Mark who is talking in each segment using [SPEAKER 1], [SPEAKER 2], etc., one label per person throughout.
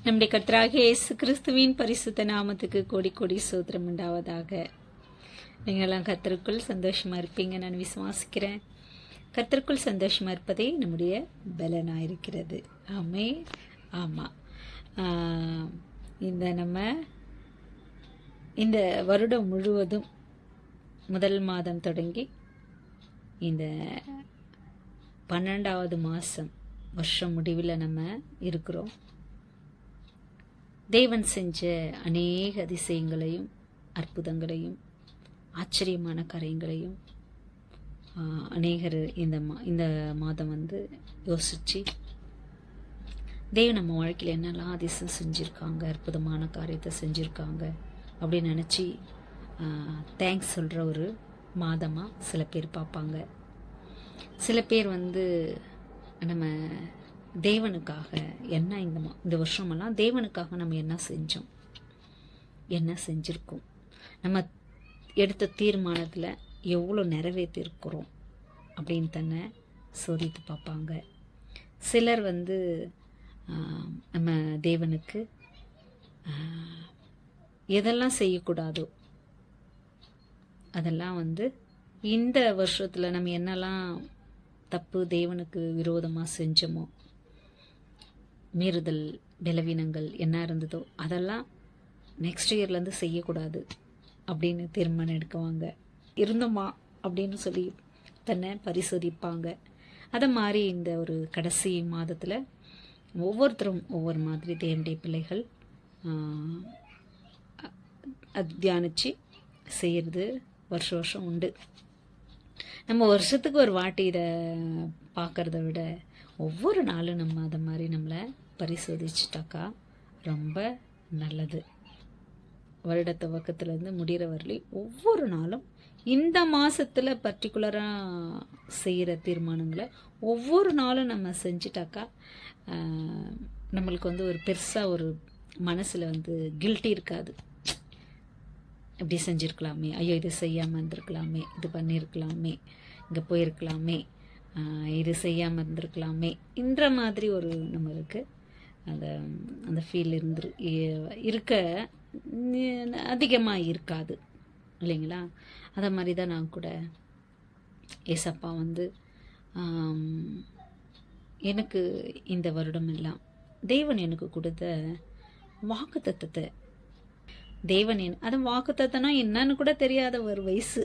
[SPEAKER 1] நம்முடைய கர்த்தராகிய இயேசு கிறிஸ்துவின் பரிசுத்த நாமத்துக்கு கோடி கோடி சோத்திரம் உண்டாவதாக. நீங்கள்லாம் கர்த்தருக்குள் சந்தோஷமாக இருப்பீங்க நான் விசுவாசிக்கிறேன். கர்த்தருக்குள் சந்தோஷமாக இருப்பதே நம்முடைய பலனாக இருக்கிறது. ஆமே. ஆமாம், இந்த வருடம் முழுவதும் முதல் மாதம் தொடங்கி இந்த 12வது மாதம் வருஷம் முடிவில் நம்ம இருக்கிறோம். தேவன் செஞ்ச அநேக அதிசயங்களையும் அற்புதங்களையும் ஆச்சரியமான காரியங்களையும் அநேகர் இந்த மாதம் யோசித்து தேவன் நம்ம வாழ்க்கையில் என்னெல்லாம் அதிசயம் செஞ்சுருக்காங்க, அற்புதமான காரியத்தை செஞ்சுருக்காங்க அப்படின்னு நினச்சி தேங்க்ஸ் சொல்கிற ஒரு மாதமாக சில பேர் பார்ப்பாங்க. சில பேர் நம்ம தேவனுக்காக என்ன இந்த வருஷமெல்லாம் தேவனுக்காக நம்ம என்ன செஞ்சோம், என்ன செஞ்சுருக்கோம், நம்ம எடுத்த தீர்மானத்தில் எவ்வளோ நிறைவேற்றிருக்கிறோம் அப்படின்னு தானே சோதித்து பார்ப்பாங்க. சிலர் நம்ம தேவனுக்கு எதெல்லாம் செய்யக்கூடாதோ அதெல்லாம் இந்த வருஷத்தில் நம்ம என்னெல்லாம் தப்பு தேவனுக்கு விரோதமாக செஞ்சோமோ, மீறுதல் பலவீனங்கள் என்ன இருந்ததோ அதெல்லாம் நெக்ஸ்ட் இயர்லேருந்து செய்யக்கூடாது அப்படின்னு தீர்மானம் எடுக்குவாங்க. இருந்தோமா அப்படின்னு சொல்லி தன்னை பரிசோதிப்பாங்க. அதை மாதிரி இந்த ஒரு கடைசி மாதத்தில் ஒவ்வொருத்தரும் ஒவ்வொரு மாதிரி தேவனுடைய பிள்ளைகள் தியானித்து செய்கிறது வருஷம் உண்டு. நம்ம வருஷத்துக்கு ஒரு வாட்டி இதை பார்க்குறத விட ஒவ்வொரு நாளும் நம்ம அதை மாதிரி நம்மளை பரிசோதிச்சிட்டாக்கா ரொம்ப நல்லது. வருட துவக்கத்துலேருந்து முடிகிற வரலையும் ஒவ்வொரு நாளும் இந்த மாதத்தில் பர்டிகுலராக செய்கிற தீர்மானங்களை ஒவ்வொரு நாளும் நம்ம செஞ்சிட்டாக்கா நம்மளுக்கு ஒரு பெருசாக ஒரு மனசில் கில்ட்டி இருக்காது. இப்படி செஞ்சுருக்கலாமே, ஐயோ இது செய்யாமல் இருந்திருக்கலாமே, இது பண்ணியிருக்கலாமே, இங்கே போயிருக்கலாமே, இது செய்யாமல் இருந்திருக்கலாமே, இந்த மாதிரி ஒரு நம்மளுக்கு அந்த ஃபீல் இருக்க அதிகமாக இருக்காது இல்லைங்களா? அதை மாதிரி தான் நான் கூட ஏசப்பா எனக்கு இந்த வருடம் எல்லாம் தேவன் எனக்கு கொடுத்த வாக்குத்தத்தத்தை, தேவன் அது வாக்குத்தத்தனா என்னன்னு கூட தெரியாத ஒரு வயசு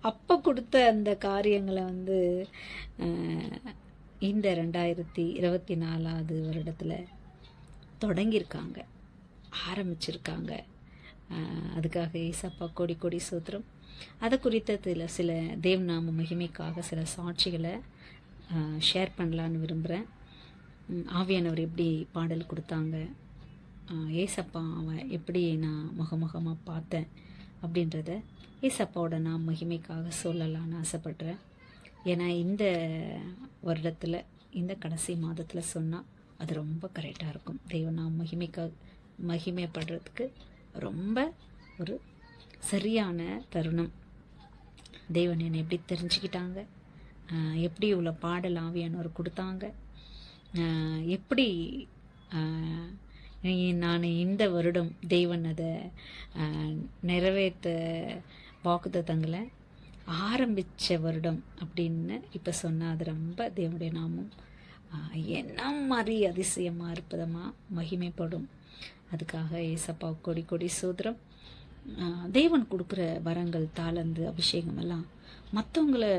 [SPEAKER 1] அப்போ கொடுத்த அந்த காரியங்களை இந்த 2024வது வருடத்தில் தொடங்கியிருக்காங்க, ஆரம்பிச்சிருக்காங்க. அதுக்காக ஏசப்பா கோடி கோடி சோத்திரம். அதை குறித்த சில தேவநாம மகிமைக்காக சில சாட்சிகளை ஷேர் பண்ணலான்னு விரும்புகிறேன். ஆவியானவர் எப்படி பாடல் கொடுத்தாங்க, ஏசப்பா அவன் எப்படி நான் முகமுகமாக பார்த்தேன் அப்படின்றத ஏசப்பாவோட நான் மகிமைக்காக சொல்லலான்னு ஆசைப்படுறேன். ஏன்னா இந்த வருடத்தில் இந்த கடைசி மாதத்தில் சொன்னால் அது ரொம்ப கரெக்டாக இருக்கும். தேவன் மகிமைப்படுறதுக்கு ரொம்ப ஒரு சரியான தருணம். தேவன் என்னை எப்படி தெரிஞ்சுக்கிட்டாங்க, எப்படி இவ்வளோ பாடல் ஆவியானவர் கொடுத்தாங்க, எப்படி நான் இந்த வருடம் தேவன் அதை நிறைவேற்ற வாக்குத்தத்தங்களை ஆரம்பித்த வருடம் அப்படின்னு இப்போ சொன்னால் அது ரொம்ப தேவனுடைய நாமம் என்ன மாதிரி அதிசயமாக இருப்பதமாக மகிமைப்படும். அதுக்காக ஏசப்பா கொடி கொடி சோதரம். தேவன் கொடுக்குற வரங்கள், தாளந்து, அபிஷேகம் எல்லாம் மற்றவங்களை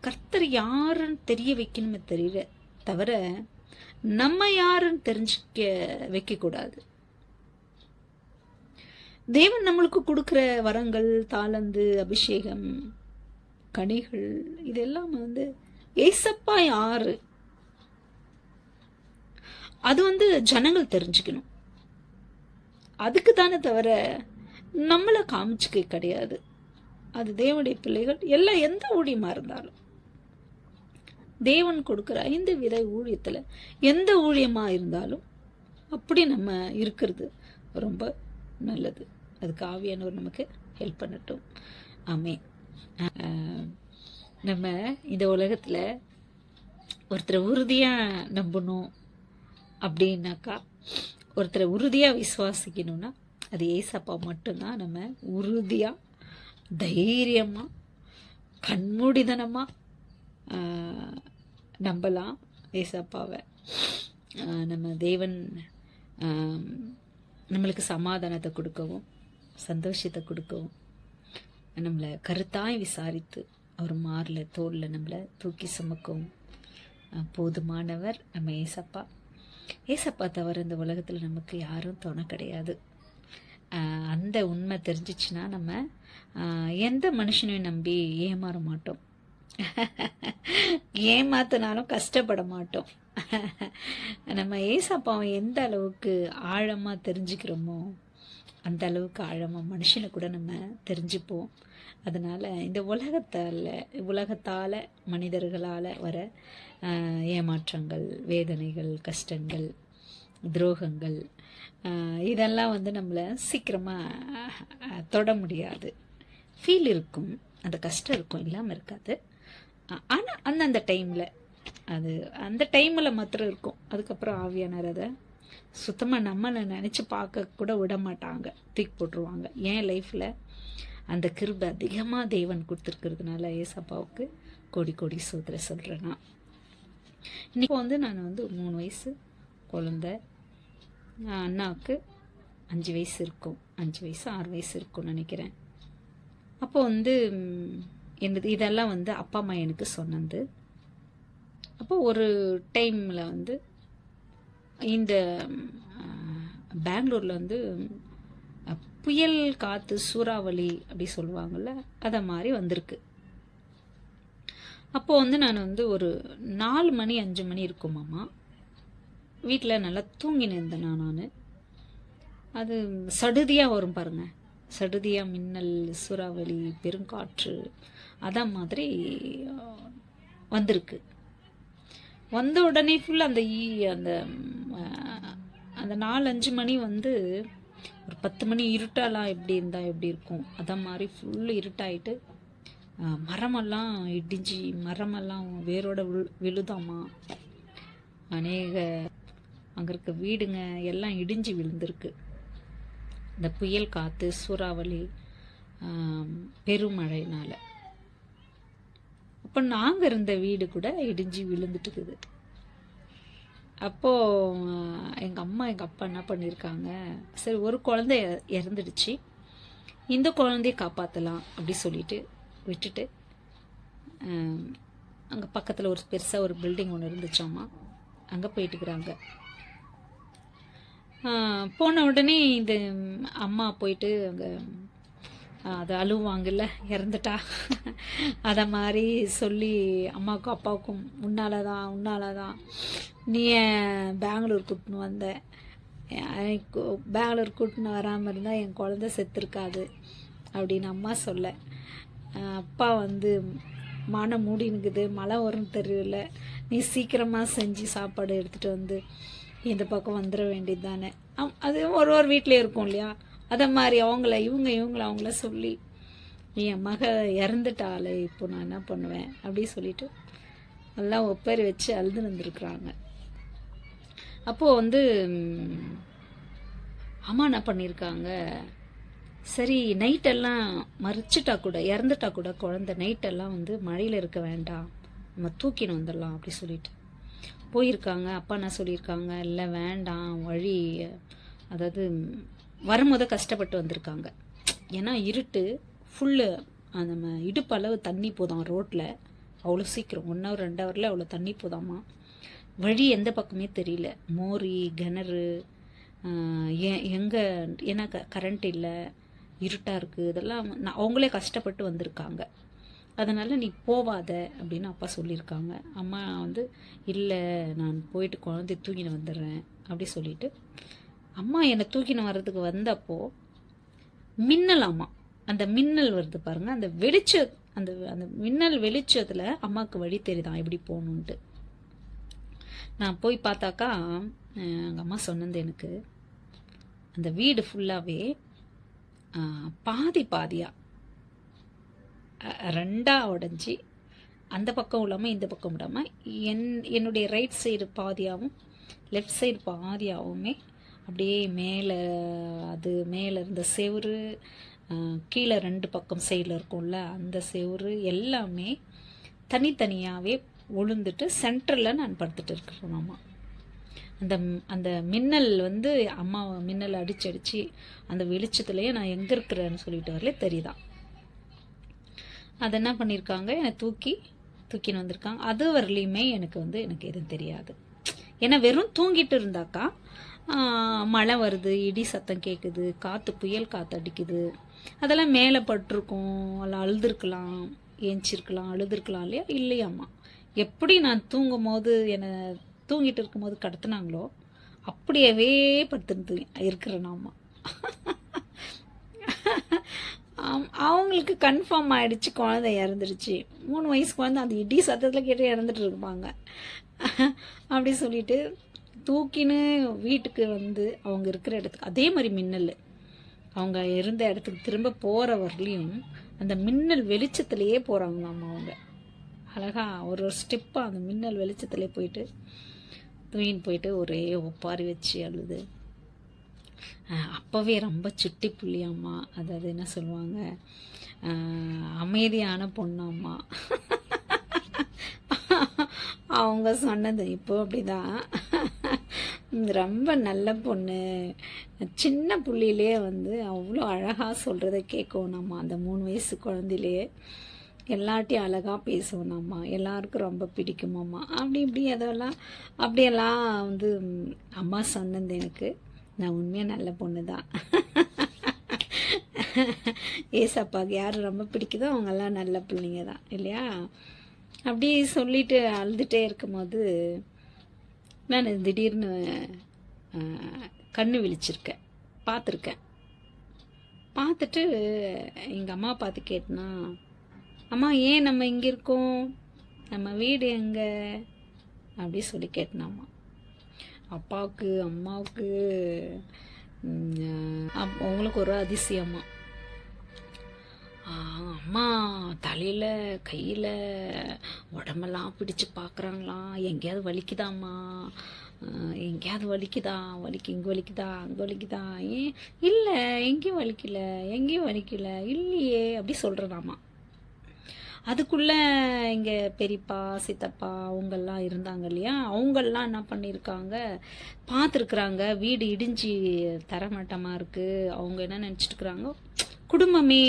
[SPEAKER 1] கர்த்தர் யாருன்னு தெரிய வைக்கணுமே தவிர நம்ம யாருன்னு தெரிஞ்சிக்க வைக்கக்கூடாது. தேவன் நம்மளுக்கு கொடுக்குற வரங்கள், தாளந்து, அபிஷேகம், கனிகள் இதெல்லாம் ஏசப்பா யாரு அது ஜனங்கள் தெரிஞ்சுக்கணும். அதுக்கு தானே தவிர நம்மளை காமிச்சுக்க கிடையாது. அது தேவனுடைய பிள்ளைகள் எல்லாம் எந்த ஊழியமா இருந்தாலும் தேவன் கொடுக்குற 5 வித ஊழியத்தில் எந்த ஊழியமாக இருந்தாலும் அப்படி நம்ம இருக்கிறது ரொம்ப நல்லது. அதுக்கு ஆவியானவர் நமக்கு ஹெல்ப் பண்ணட்டும். ஆமென். நம்ம இந்த உலகத்தில் ஒருத்தரை உறுதியாக நம்பணும், அப்படின்னாக்கா, ஒருத்தரை உறுதியாக விசுவாசிக்கணும்னா அது ஏசப்பா மட்டும்தான். நம்ம உறுதியாக, தைரியமாக, கண்மூடித்தனமாக நம்பலாம் ஏசப்பாவை. நம்ம தேவன் நம்மளுக்கு சமாதானத்தை கொடுக்கவும், சந்தோஷத்தை கொடுக்கவும், நம்மளை கருத்தாய் விசாரித்து அவர் மாரில் தோளில் நம்மளை தூக்கி சுமக்கவும் போதுமானவர் நம்ம ஏசப்பா. ஏசப்பா தவிர இந்த உலகத்தில் நமக்கு யாரும் துணை கிடையாது. அந்த உண்மை தெரிஞ்சிச்சுன்னா நம்ம எந்த மனுஷனையும் நம்பி ஏமாற மாட்டோம், ஏமாத்தினாலும் கஷ்டப்பட மாட்டோம். நம்ம ஏசப்பாவை எந்த அளவுக்கு ஆழமாக தெரிஞ்சுக்கிறோமோ அந்த அளவுக்கு ஆழமாக மனுஷனை கூட நம்ம தெரிஞ்சுப்போம். அதனால் இந்த உலகத்தால் மனிதர்களால் வர ஏமாற்றங்கள், வேதனைகள், கஷ்டங்கள், துரோகங்கள், இதெல்லாம் நம்மளை சீக்கிரமாக தொட முடியாது. ஃபீல் இருக்கும், அந்த கஷ்டம் இருக்கும், இல்லாமல் இருக்காது. ஆனால் அந்தந்த டைமில் அந்த டைமில் மாத்திரம் இருக்கும். அதுக்கப்புறம் ஆவியானவர் அதை சுத்தமாக நம்மளை நினச்சி பார்க்க கூட விட மாட்டாங்க, தூக்கி போட்டுருவாங்க. என் லைஃப்பில் அந்த கிருபை அதிகமாக தேவன் கொடுத்துருக்கிறதுனால ஏசப்பாவுக்கு கோடி கோடி சோதரை சொல்கிறேன். நான் இன்றைக்கி நான் 3 வயசு குழந்தை, அண்ணாவுக்கு 5 வயசு இருக்கும், 5 வயசு 6 வயசு இருக்கும்னு நினைக்கிறேன். அப்போ என்னது இதெல்லாம் அப்பா அம்மா எனக்கு சொன்னது. அப்போ ஒரு டைமில் இந்த பெங்களூரில் புயல் காற்று சூறாவளி அப்படி சொல்லுவாங்கள்ல, அதை மாதிரி வந்திருக்கு. அப்போது நான் ஒரு 4 மணி 5 மணி இருக்குமாம்மா, வீட்டில் நல்லா தூங்கின்னு இருந்தேன் நான். அது சடுதியாக வரும் பாருங்கள், சடுதியாக மின்னல், சூறாவளி, பெருங்காற்று, அதான் மாதிரி வந்திருக்கு. வந்த உடனே ஃபுல்லாக அந்த 4-5 மணி ஒரு 10 மணி இருட்டாலாம் எப்படி இருந்தால் எப்படி இருக்கும், அதான் மாதிரி ஃபுல்லு இருட்டாயிட்டு மரமெல்லாம் இடிஞ்சு மரமெல்லாம் வேரோட விழுதாமா. அநேக அங்கே இருக்க வீடுங்க எல்லாம் இடிஞ்சு விழுந்திருக்கு. இந்த புயல் காற்று, சூறாவளி, பெருமழையினால். அப்போ நாங்கள் இருந்த வீடு கூட இடிஞ்சு விழுந்துட்டுக்குது. அப்போது எங்கள் அம்மா எங்கள் அப்பா என்ன பண்ணியிருக்காங்க, சரி ஒரு குழந்தை இறந்துடுச்சு, இந்த குழந்தைய காப்பாற்றலாம் அப்படி சொல்லிட்டு விட்டுட்டு அங்கே பக்கத்தில் ஒரு பெருசாக ஒரு பில்டிங் ஒன்று இருந்துச்சாம்மா, அங்கே போயிட்டுக்கிறாங்க. போன உடனே இந்த அம்மா போயிட்டு அங்கே அது அழுவாங்கல்ல, இறந்துட்டா, அதை மாதிரி சொல்லி அம்மாவுக்கும் அப்பாவுக்கும் உன்னாலதான் நீ பெங்களூர் கூட்டின்னு வந்த, பெங்களூர் கூட்டின்னு வராமல் இருந்தால் என் குழந்தை செத்துருக்காது அப்படின்னு அம்மா சொல்ல, அப்பா மனம் மூடினுக்குது, மழை வரும் தெரியல, நீ சீக்கிரமாக செஞ்சு சாப்பாடு எடுத்துகிட்டு இந்த பக்கம் வந்துட வேண்டியது தானே. அது ஒரு வீட்டிலே இருக்கும் இல்லையா, அதை மாதிரி இவங்கள அவங்கள சொல்லி என் மக இறந்துட்டாளே, இப்போ நான் என்ன பண்ணுவேன் அப்படி சொல்லிட்டு எல்லாம் ஒப்பேரி வச்சு அழுது வந்துருக்குறாங்க. அப்போது அம்மா என்ன பண்ணியிருக்காங்க, சரி நைட்டெல்லாம் மறிச்சிட்டா கூட, இறந்துட்டா கூட குழந்தை, நைட்டெல்லாம் மழையில் இருக்க வேண்டாம், நம்ம தூக்கின்னு வந்துடலாம் அப்படி சொல்லிட்டு போயிருக்காங்க. அப்பா என்ன சொல்லியிருக்காங்க, இல்லை வேண்டாம், வழி அதாவது வரும்போது கஷ்டப்பட்டு வந்திருக்காங்க. ஏன்னா இருட்டு ஃபுல்லு, நம்ம இடுப்பளவு தண்ணி போதாம் ரோட்டில், அவ்வளோ சீக்கிரம் 1 hour 2 hourல அவ்வளோ தண்ணி போதாமா. வழி எந்த பக்கமே தெரியல, மோரி கிணறு எங்கே, ஏன்னா கரண்ட் இல்லை, இருட்டாக இருக்குது, இதெல்லாம் அவங்களே கஷ்டப்பட்டு வந்திருக்காங்க. அதனால் நீ போவாத அப்படின்னு அப்பா சொல்லியிருக்காங்க. அம்மா இல்லை நான் போயிட்டு குழந்தைய தூக்கின்னு வந்துடுறேன் அப்படி சொல்லிட்டு அம்மா என்னை தூக்கின்னு வர்றதுக்கு வந்தப்போ மின்னலாமா, அந்த மின்னல் வருது பாருங்கள், அந்த அந்த மின்னல் வெளிச்சத்தில் அம்மாவுக்கு வழி தெரியுதான் எப்படி போகணுன்ட்டு. நான் போய் பார்த்தாக்கா எங்கள் அம்மா சொன்னது எனக்கு, அந்த வீடு ஃபுல்லாகவே பாதியாக 2ஆக உடஞ்சி, அந்த பக்கம் இல்லாமல் இந்த பக்கம் விடாமல் என்னுடைய ரைட் சைடு பாதியாகவும் லெஃப்ட் சைடு பாதியாகவுமே அப்படியே மேலே அது மேலே இருந்த செவுரு, கீழே 2 பக்கம் சைடில் இருக்கும்ல அந்த செவுரு எல்லாமே தனித்தனியாகவே உளுந்துட்டு சென்டரில் நான் படுத்துட்டு இருக்கிறேன் அம்மா. அந்த அந்த மின்னல் வந்து அம்மா மின்னல் அடிச்சு அந்த வெளிச்சத்துலேயே நான் எங்கே இருக்கிறேன்னு சொல்லிட்டு வரல தெரியுதான். அது என்ன பண்ணியிருக்காங்க, என்னை தூக்கின்னு வந்திருக்காங்க. அது வரலையுமே எனக்கு எதுவும் தெரியாது. ஏன்னா வெறும் தூங்கிட்டு இருந்தாக்கா மழை வருது, இடி சத்தம் கேட்குது, புயல் காற்று அடிக்குது, அதெல்லாம் மேலே பட்டிருக்கும், அதில் அழுதுருக்கலாம், ஏஞ்சிருக்கலாம், அழுதுருக்கலாம் இல்லையா? இல்லையாம்மா. எப்படி நான் தூங்கிட்டு இருக்கும்போது கடத்துனாங்களோ அப்படியவே படுத்துட்டு இருக்கிறேனாம்மா. அவங்களுக்கு கன்ஃபார்ம் ஆகிடுச்சு, குழந்தை இறந்துடுச்சு. 3 வயசு குழந்தை அந்த இடி சத்தத்தில் கேட்டு இறந்துட்டு இருப்பாங்க. அப்படி சொல்லிட்டு தூக்கின்னு வீட்டுக்கு வந்து அவங்க இருக்கிற இடத்துக்கு அதே மாதிரி மின்னல், அவங்க இருந்த இடத்துக்கு திரும்ப போகிற வரலையும் அந்த மின்னல் வெளிச்சத்துலேயே போகிறாங்களாம்மா. அவங்க அழகாக ஒரு ஸ்டெப்பாக அந்த மின்னல் வெளிச்சத்துலேயே தூக்கின்னு போயிட்டு ஒரே ஒப்பாரி வச்சு அழுது. அப்போவே ரொம்ப சுட்டி புள்ளியாம்மா, அதாவது என்ன சொல்லுவாங்க, அமைதியான பொண்ணாம்மா. அவங்க சொன்னது இப்போ அப்படிதான், ரொம்ப நல்ல பொண்ணு, சின்ன புள்ளியிலே அவ்வளோ அழகாக சொல்கிறத கேட்கணும்மா. அந்த 3 வயசு குழந்தையிலே எல்லாட்டையும் அழகாக பேசுவோம்மா, எல்லாருக்கும் ரொம்ப பிடிக்குமாம்மா. அப்படி அப்படியெல்லாம் அம்மா சொன்னது எனக்கு. நான் உண்மையாக நல்ல பொண்ணு தான். ஏசப்பாவுக்கு யார் ரொம்ப பிடிக்குதோ அவங்கெல்லாம் நல்ல பிள்ளைங்க தான் இல்லையா? அப்படி சொல்லிட்டு அழுதுகிட்டே இருக்கும்போது நான் திடீர்னு கண்ணு விழிச்சிருக்கேன், பார்த்துட்டு எங்கள் அம்மா பார்த்து கேட்டேன்னா, அம்மா ஏன் நம்ம இங்கே இருக்கோம், நம்ம வீடு எங்கே அப்படி சொல்லி கேட்டேனாம்மா. அப்பாவுக்கு அம்மாவுக்கு அவங்களுக்கு ஒரு அதிசயம்மா. அம்மா தலையில் கையில் உடம்பெல்லாம் பிடிச்சு பார்க்குறாங்களாம், எங்கேயாவது வலிக்குதாம்மா, எங்கேயாவது வலிக்குதா, இங்கே வலிக்குதா, அங்கே வலிக்குதா, ஏன் இல்லை எங்கேயும் வலிக்கல இல்லையே அப்படி சொல்கிறதாம்மா. அதுக்குள்ளே இங்கே பெரியப்பா சித்தப்பா அவங்கெல்லாம் இருந்தாங்க இல்லையா, அவங்கெல்லாம் என்ன பண்ணியிருக்காங்க, பார்த்துருக்குறாங்க வீடு இடிஞ்சு தரமட்டமாக இருக்குது. அவங்க என்ன நினச்சிட்டுருக்குறாங்க, குடும்பமே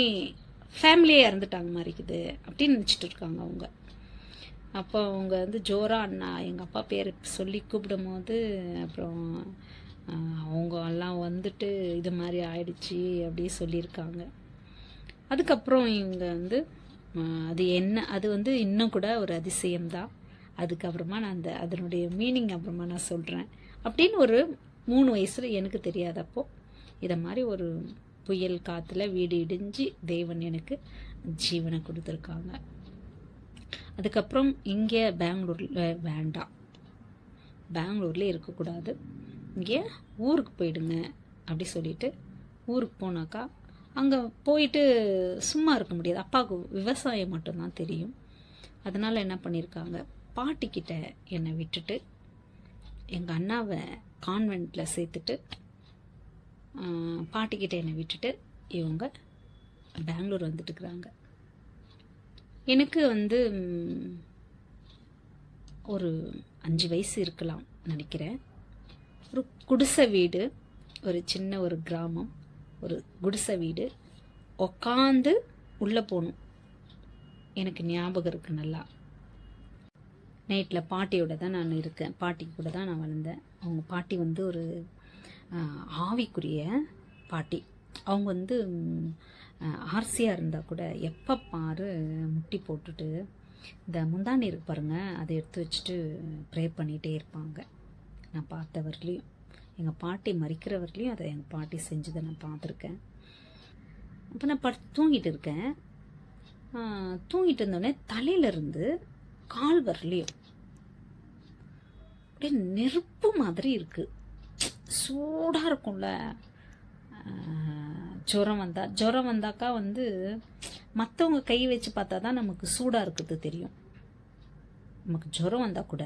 [SPEAKER 1] ஃபேமிலியே இறந்துட்டாங்க மாதிரி இருக்குது அப்படின்னு நினச்சிட்டு இருக்காங்க அவங்க. அப்போ அவங்க ஜோரா அண்ணா எங்கள் அப்பா பேர் சொல்லி கூப்பிடும் போது அப்புறம் அவங்க எல்லாம் இது மாதிரி ஆயிடுச்சு அப்படி சொல்லியிருக்காங்க. அதுக்கப்புறம் இவங்க அது இன்னும் கூட ஒரு அதிசயம்தான். அதுக்கப்புறமா நான் அதனுடைய மீனிங் அப்புறமா நான் சொல்கிறேன். அப்படின்னு ஒரு 3 வயசில் எனக்கு தெரியாதப்போ இதை மாதிரி ஒரு புயல் காற்றுல வீடு இடிஞ்சு தேவன் எனக்கு ஜீவனை கொடுத்துருக்காங்க. அதுக்கப்புறம் இங்கே பெங்களூரில் வேண்டாம், பெங்களூர்லேயே இருக்கக்கூடாது, இங்கே ஊருக்கு போயிடுங்க அப்படி சொல்லிட்டு ஊருக்கு போனாக்கா அங்கே போயிட்டு சும்மா இருக்க முடியாது. அப்பாவுக்கு விவசாயம் மட்டும்தான் தெரியும். அதனால் என்ன பண்ணியிருக்காங்க, பாட்டிக்கிட்ட என்னை விட்டுட்டு எங்கள் அண்ணாவை கான்வெண்ட்டில் சேர்த்துட்டு பாட்டிக்கிட்ட என்னை விட்டுட்டு இவங்க பெங்களூர் வந்துட்டுருக்குறாங்க. எனக்கு ஒரு 5 வயசு இருக்கலாம் நினைக்கிறேன். ஒரு குடிசை வீடு, ஒரு சின்ன ஒரு கிராமம், ஒரு குடிசை வீடு, உக்காந்து உள்ளே போகணும். எனக்கு ஞாபகம் இருக்குது நல்லா. நைட்டில் பாட்டியோட தான் நான் இருக்கேன், பாட்டி கூட தான் நான் வளர்ந்தேன். அவங்க பாட்டி ஒரு ஆவிக்குரிய பாட்டி. அவங்க ஆர்சியாக இருந்தால் கூட எப்போ பாரு முட்டி போட்டுட்டு இந்த முந்தானி இருக்கு பாருங்க, அதை எடுத்து வச்சுட்டு ப்ரே பண்ணிகிட்டே இருப்பாங்க. நான் பார்த்தவர்லேயும் எங்கள் பாட்டி மறிக்கிறவர்களையும் அதை எங்கள் பாட்டி செஞ்சதை நான் பார்த்துருக்கேன். அப்போ நான் தூங்கிட்டு இருக்கேன். தூங்கிட்டு இருந்தோடனே தலையிலேருந்து கால் வரலையும் அப்படியே நெருப்பு மாதிரி இருக்குது, சூடாக இருக்கும்ல. ஜுரம் வந்தாக்கா மற்றவங்க கை வச்சு பார்த்தா தான் நமக்கு சூடாக இருக்குது தெரியும். நமக்கு ஜுரம் வந்தால் கூட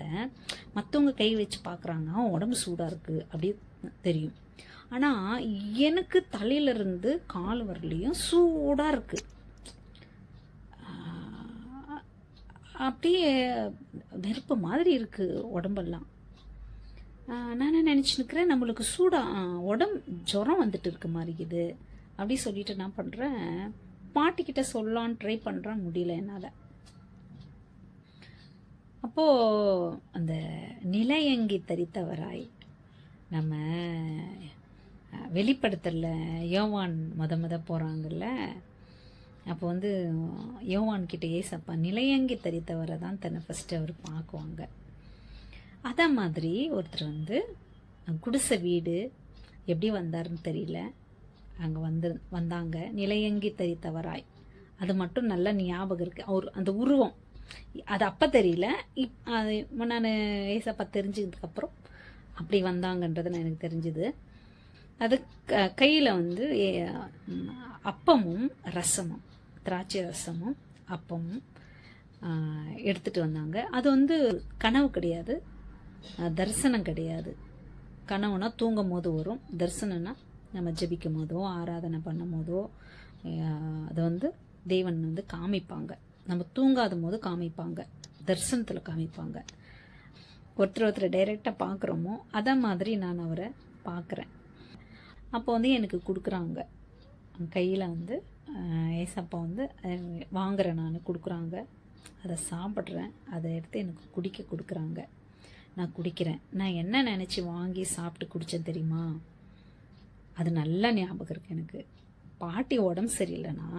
[SPEAKER 1] மற்றவங்க கை வச்சு பார்க்குறாங்க உடம்பு சூடாக இருக்குது அப்படி தெரியும். ஆனால் எனக்கு தலையிலேருந்து கால் வரலையும் சூடாக இருக்குது. அப்படியே நெருப்பு மாதிரி இருக்குது உடம்பெல்லாம். நான் நினச்சினுக்கிறேன் நம்மளுக்கு உடம்பு ஜுரம் வந்துட்டு இருக்க மாதிரி இது அப்படி சொல்லிட்டு என்ன பண்ணுறேன், பாட்டிக்கிட்ட சொல்லலான்னு ட்ரை பண்ணுறேன், முடியல என்னால். அப்போது அந்த நிலையங்கி தரித்தவராய் நம்ம வெளிப்படுத்தல யோவான் முத போகிறாங்கல்ல, அப்போ வந்து யோவான் கிட்ட ஏசப்பா நிலையங்கி தரித்தவரை தான் தன்னை ஃபஸ்ட்டு அவர் பார்க்குவாங்க. அதே மாதிரி ஒருத்தர் வந்து குடிசை வீடு எப்படி வந்தாருன்னு தெரியல, அங்கே வந்தாங்க நிலையங்கி தரித்தவராய். அது மட்டும் நல்ல ஞாபகம் இருக்குது. அவர் அந்த உருவம் அது அப்போ தெரியல, அது நான் ஏசப்பா தெரிஞ்சதுக்கப்புறம் அப்படி வந்தாங்கன்றது நான் எனக்கு தெரிஞ்சுது. அது கையில் வந்து அப்பமும் ரசமும், திராட்சை ரசமும் அப்பமும் எடுத்துகிட்டு வந்தாங்க. அது வந்து கனவு கிடையாது, தரிசனம் கிடையாது. கனவுனா தூங்கும் போது வரும், தரிசனம்னா நம்ம ஜெபிக்கும் போதோ ஆராதனை பண்ணும் போதோ அது வந்து தேவன் வந்து காமிப்பாங்க. நம்ம தூங்காத போது காமிப்பாங்க, தரிசனத்தில் காமிப்பாங்க. ஒருத்தர் டைரெக்டாக பார்க்குறோமோ அதே மாதிரி நான் அவரை பார்க்குறேன். அப்போ வந்து எனக்கு கொடுக்குறாங்க கையில் வந்து ஏசப்பா வந்து வாங்குறேன், நான் கொடுக்குறாங்க, அதை சாப்பிட்றேன், அதை எடுத்து எனக்கு குடிக்க கொடுக்குறாங்க. நான் குடிக்கிறேன். நான் என்ன நினச்சி வாங்கி சாப்பிட்டு குடித்தேன் தெரியுமா? அது நல்ல ஞாபகம் இருக்குது எனக்கு. பாட்டி உடம்பு சரியில்லைன்னா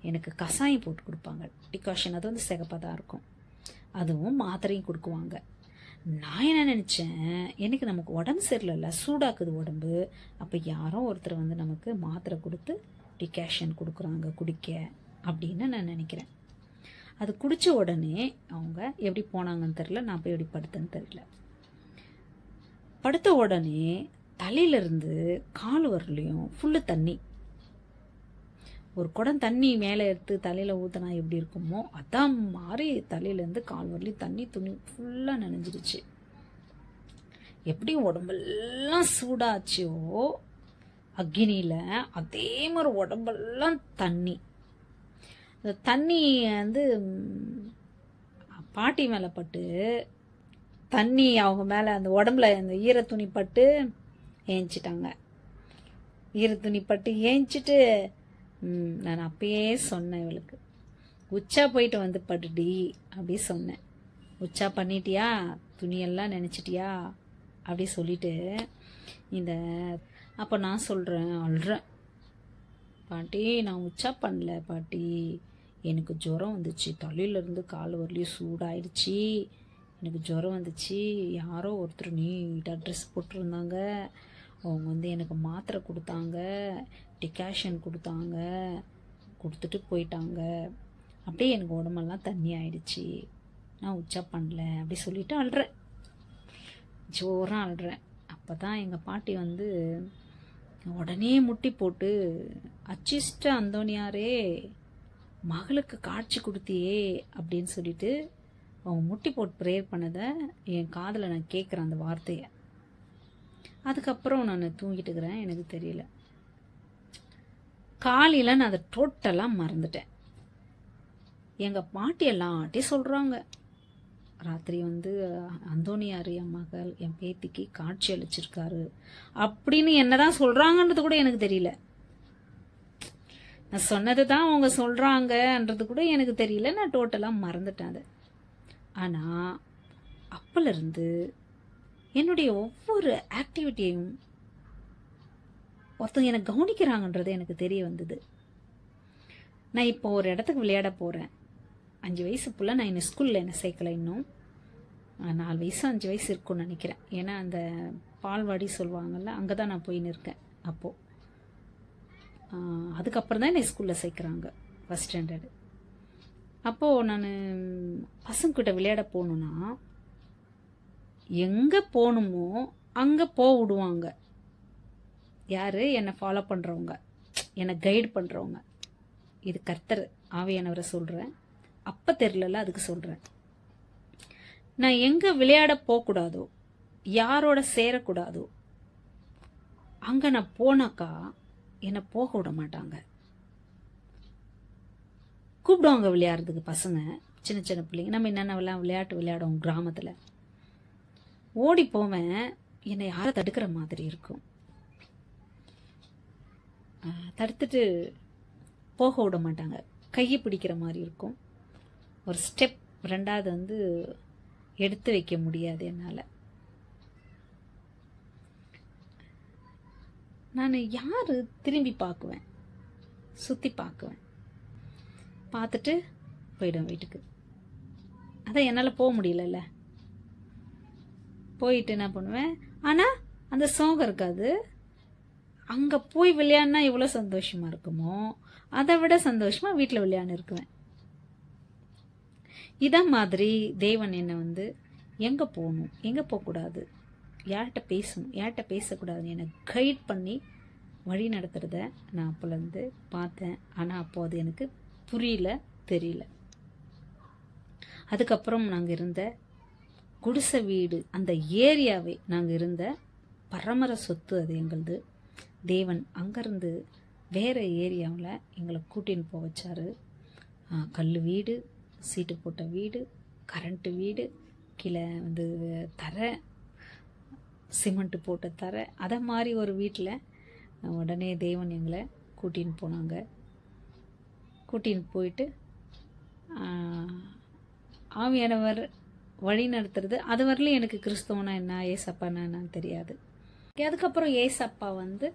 [SPEAKER 1] எனக்கு கஷாயம் போட்டு கொடுப்பாங்க, டிகாஷன். அது வந்து சிகப்பாக தான் இருக்கும், அதுவும் மாத்திரையும் கொடுக்குவாங்க. நான் என்ன நினச்சேன், எனக்கு நமக்கு உடம்பு சரியில்லை, சூடாக்குது உடம்பு, அப்போ யாரோ ஒருத்தர் வந்து நமக்கு மாத்திரை கொடுத்து டிகாஷன் கொடுக்குறாங்க குடிக்க அப்படின்னு நான் நினைக்கிறேன். அது குடித்த உடனே அவங்க எப்படி போனாங்கன்னு தெரில, நான் போய் எப்படி படுத்தேன்னு தெரில. படுத்த உடனே தலையிலேருந்து கால் வரலையும் ஃபுல்லு தண்ணி. ஒரு குடம் தண்ணி மேலே எடுத்து தலையில் ஊற்றினா எப்படி இருக்குமோ அதான் மாதிரி தலையிலேருந்து கால் வரலையும் தண்ணி, துணி ஃபுல்லாக நனைஞ்சிருச்சு. எப்படி உடம்பெல்லாம் சூடாச்சோ அக்னியில், அதே மாதிரி உடம்பெல்லாம் தண்ணி. அந்த தண்ணி வந்து பாட்டி மேலே பட்டு, தண்ணி அவங்க மேலே அந்த உடம்புல அந்த ஈரத்துணி பட்டு ஏஞ்சிட்டாங்க. ஈரத்துணி பட்டு ஏஞ்சிட்டு நான் அப்பயே சொன்னேன் இவளுக்கு, உச்சா போயிட்டு வந்து படுடி அப்படி சொன்னேன். உச்சா பண்ணிட்டியா, துணியெல்லாம் நினச்சிட்டியா அப்படி சொல்லிட்டு அப்போ நான் சொல்கிறேன், அழுறேன், பாட்டி நான் உச்சா பண்ணல பாட்டி, எனக்கு ஜுரம் வந்துச்சு, தலையிலேருந்து கால் வரலையும் சூடாயிடுச்சு, எனக்கு ஜுரம் வந்துச்சு. யாரோ ஒருத்தர் நீட்டாக ட்ரெஸ் போட்டிருந்தாங்க, அவங்க வந்து எனக்கு மாத்திரை கொடுத்தாங்க, டிகாஷன் கொடுத்தாங்க, கொடுத்துட்டு போயிட்டாங்க. அப்படியே எனக்கு உடம்பெல்லாம் தண்ணி ஆயிடுச்சு, நான் உச்சா பண்ணல அப்படி சொல்லிட்டு அழுறேன், ஜோராக அழுறேன். அப்போ தான் எங்கள் பாட்டி வந்து உடனே முட்டி போட்டு, அச்சிஷ்ட அந்தோனியாரே மகளுக்கு காட்சி கொடுத்தியே அப்படின்னு சொல்லிட்டு அவங்க முட்டி போட்டு ப்ரேயர் பண்ணதை என் காதில் நான் கேட்குறேன் அந்த வார்த்தையை. அதுக்கப்புறம் நான் தூங்கிட்டு இருக்கிறேன், எனக்கு தெரியல. காலையில் நான் அதை டோட்டலாக மறந்துட்டேன். எங்கள் பாட்டி எல்லாட்டி சொல்கிறாங்க, ராத்திரி வந்து அந்தோனியார் என் மகள் என் பேத்திக்கு காட்சி அளிச்சிருக்காரு அப்படின்னு என்னதான் சொல்கிறாங்கன்றது கூட எனக்கு தெரியல. நான் சொன்னது தான் அவங்க சொல்கிறாங்கன்றது கூட எனக்கு தெரியல, நான் டோட்டலாக மறந்துட்டேன் அதை. ஆனால் அப்போலேருந்து என்னுடைய ஒவ்வொரு ஆக்டிவிட்டியையும் ஒருத்தங்க எனக்கு கவனிக்கிறாங்கன்றது எனக்கு தெரிய வந்தது. நான் இப்போ ஒரு இடத்துக்கு விளையாட போகிறேன், 5 வயசுக்குள்ளே நான் இன்னும் ஸ்கூலில் என்ன சேர்க்கலை, இன்னும் 4 வயசு 5 வயசு இருக்கும்னு நினைக்கிறேன். ஏன்னா அந்த பால்வாடி சொல்லுவாங்கள்ல, அங்கே தான் நான் போயின்னு இருக்கேன். அப்போது அதுக்கப்புறம் தான் என்னை ஸ்கூலில் சேர்க்குறாங்க, ஃபஸ்ட் ஸ்டாண்டர்டு. அப்போது நான் பசங்கிட்ட விளையாட போகணுன்னா எங்கே போகணுமோ அங்கே விடுவாங்க. யார்? என்னை ஃபாலோ பண்ணுறவங்க, என்னை கைடு பண்ணுறவங்க. இது கர்த்தர் ஆவியானவரை சொல்கிறேன், அப்போ தெரிலல அதுக்கு சொல்கிறேன். நான் எங்கே விளையாட போகக்கூடாதோ, யாரோட சேரக்கூடாதோ, அங்கே நான் போனாக்கா என்னை போக விட மாட்டாங்க. கூப்பிடுவாங்க விளையாடுறதுக்கு பசங்க, சின்ன சின்ன பிள்ளைங்க. நம்ம என்னென்ன விளையாட்டு விளையாடுவோம் கிராமத்தில். ஓடி போவேன், என்னை யாரை தடுக்கிற மாதிரி இருக்கும். தடுத்துட்டு போக விட மாட்டாங்க, கையை பிடிக்கிற மாதிரி இருக்கும். ஒரு ஸ்டெப் ரெண்டாவது வந்து எடுத்து வைக்க முடியாது என்னால். நான் யார் திரும்பி பார்க்குவேன், சுற்றி பார்க்குவேன், பார்த்துட்டு போயிடுவேன் வீட்டுக்கு. அதான் என்னால் போக முடியலல்ல. போயிட்டு என்ன பண்ணுவேன், ஆனால் அந்த சோகம் இருக்காது. அங்கே போய் விளையாடினா எவ்வளோ சந்தோஷமாக இருக்குமோ அதை விட சந்தோஷமாக வீட்டில் விளையாண்டு இருக்குவேன். இதை மாதிரி தேவன் என்னை வந்து எங்கே போகணும், எங்கே போகக்கூடாது, யார்கிட்ட பேசணும், யார்கிட்ட பேசக்கூடாதுன்னு என்னை கைட் பண்ணி வழி நடத்துகிறத நான் அப்போலேருந்து பார்த்தேன். ஆனால் அப்போ அது எனக்கு புரியல, தெரியல. அதுக்கப்புறம் நாங்கள் இருந்த குடிசை வீடு, அந்த ஏரியாவே நாங்கள் இருந்த பரமர சொத்து அது எங்களது. தேவன் அங்கேருந்து வேறு ஏரியாவில் எங்களை கூட்டின்னு போக வச்சார். கல் வீடு, சீட்டு போட்ட வீடு, கரண்ட்டு வீடு, கீழே வந்து தரை, சிமெண்ட்டு போட்ட தரை, அதை மாதிரி ஒரு வீட்டில் உடனே தேவன் எங்களை கூட்டின்னு போனாங்க. கூட்டின்னு போயிட்டு ஆவியானவர் வழி நடத்துறது. அது வரலையும் எனக்கு கிறிஸ்தவனா என்ன, ஏசப்பானா என்னன்னு தெரியாது. அதுக்கப்புறம் ஏசப்பா வந்து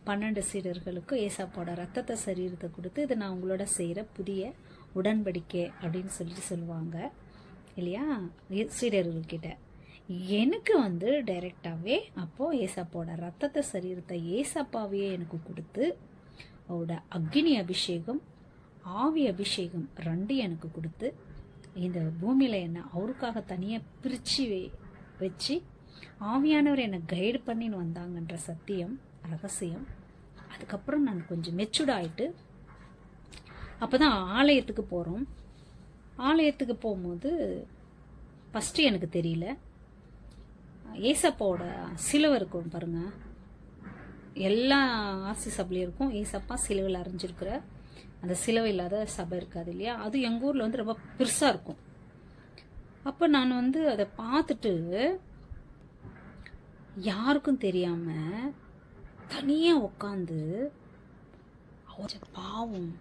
[SPEAKER 1] 12 சீடர்களுக்கும் ஏசப்பாவோட ரத்தத்தை சரீரத்தை கொடுத்து, இதை நான் உங்களோட செய்கிற புதிய உடன்படிக்கை அப்படின்னு சொல்லுவாங்க இல்லையா சீடர்கள்கிட்ட. எனக்கு வந்து டைரெக்டாகவே அப்போது ஏசப்பாவோட ரத்தத்தை சரீரத்தை ஏசப்பாவையே எனக்கு கொடுத்து, அவரோட அக்னி அபிஷேகம், ஆவி அபிஷேகம் 2 எனக்கு கொடுத்து, இந்த பூமியில் என்ன அவருக்காக தனியாக பிரித்து வச்சு ஆவியானவர் என்னை கைடு பண்ணின்னு வந்தாங்கன்ற சத்தியம், ரகசியம். அதுக்கப்புறம் நான் கொஞ்சம் மெச்சூர்ட் ஆகிட்டு அப்போ தான் ஆலயத்துக்கு போகிறோம். ஆலயத்துக்கு போகும்போது ஃபஸ்ட்டு எனக்கு தெரியல, ஏசப்பாவோட சிலுவை இருக்கும் பாருங்க, எல்லா ஆர்சி சபையிலும் இருக்கும். ஏசப்பா சிலுவையில் அரைஞ்சிருக்கிற அந்த சிலுவை இல்லாத சபை இருக்காது இல்லையா, அது எங்கள் ஊரில் வந்து ரொம்ப பெருசாக இருக்கும். அப்போ நான் வந்து அதை பார்த்துட்டு யாருக்கும் தெரியாமல் தனியாக உட்காந்து, அவர் பாவம்,